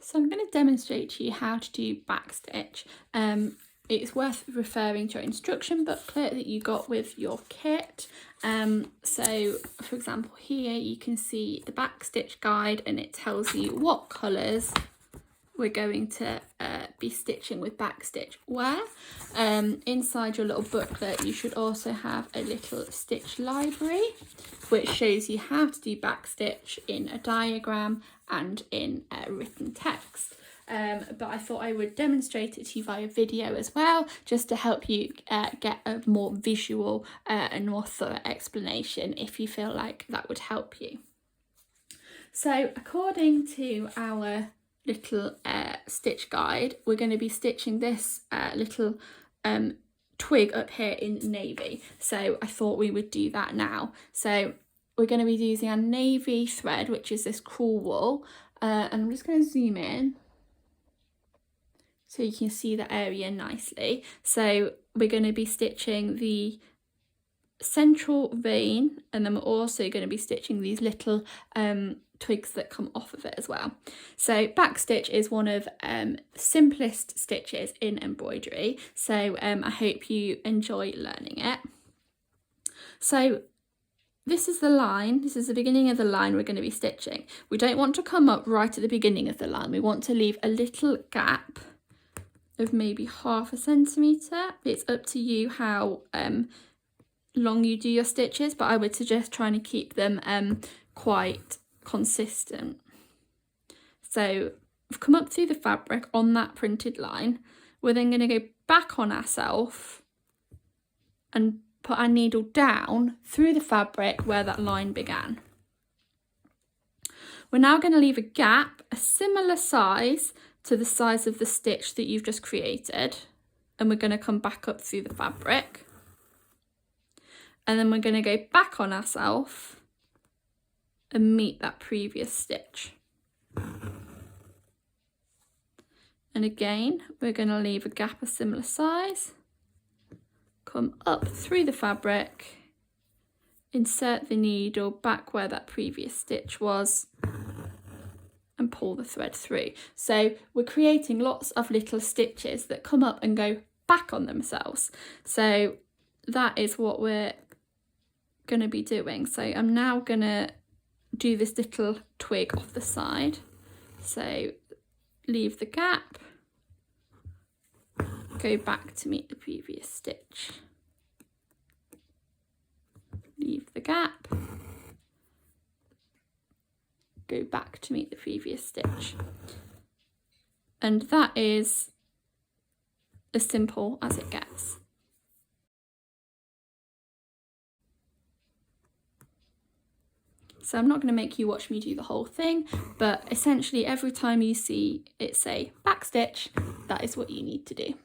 So I'm going to demonstrate to you how to do backstitch. It's worth referring to your instruction booklet that you got with your kit. So for example, here you can see the backstitch guide, and it tells you what colours we're going to be stitching with backstitch where. Inside your little booklet you should also have a little stitch library which shows you how to do backstitch in a diagram and in written text. But I thought I would demonstrate it to you via video as well, just to help you get a more visual and more thorough explanation if you feel like that would help you. So according to our little stitch guide, we're going to be stitching this little twig up here in navy, so I thought we would do that now. So we're going to be using our navy thread, which is this crewel wool, and I'm just going to zoom in so you can see the area nicely. So we're going to be stitching the central vein, and then we're also going to be stitching these little twigs that come off of it as well. So backstitch is one of simplest stitches in embroidery, so I hope you enjoy learning it. So this is the line, this is the beginning of the line we're going to be stitching. We don't want to come up right at the beginning of the line, we want to leave a little gap of maybe ½ centimetre. It's up to you how long you do your stitches, but I would suggest trying to keep them quite consistent. So we've come up through the fabric on that printed line. We're then going to go back on ourselves and put our needle down through the fabric where that line began. We're now going to leave a gap a similar size to the size of the stitch that you've just created, and we're going to come back up through the fabric, and then we're going to go back on ourselves and meet that previous stitch. And again, we're going to leave a gap a similar size, come up through the fabric, insert the needle back where that previous stitch was, and pull the thread through. So we're creating lots of little stitches that come up and go back on themselves. So that is what we're going to be doing. So I'm now going to do this little twig off the side. So leave the gap, go back to meet the previous stitch, leave the gap, go back to meet the previous stitch. And that is as simple as it gets. So I'm not going to make you watch me do the whole thing, but essentially every time you see it say backstitch, that is what you need to do.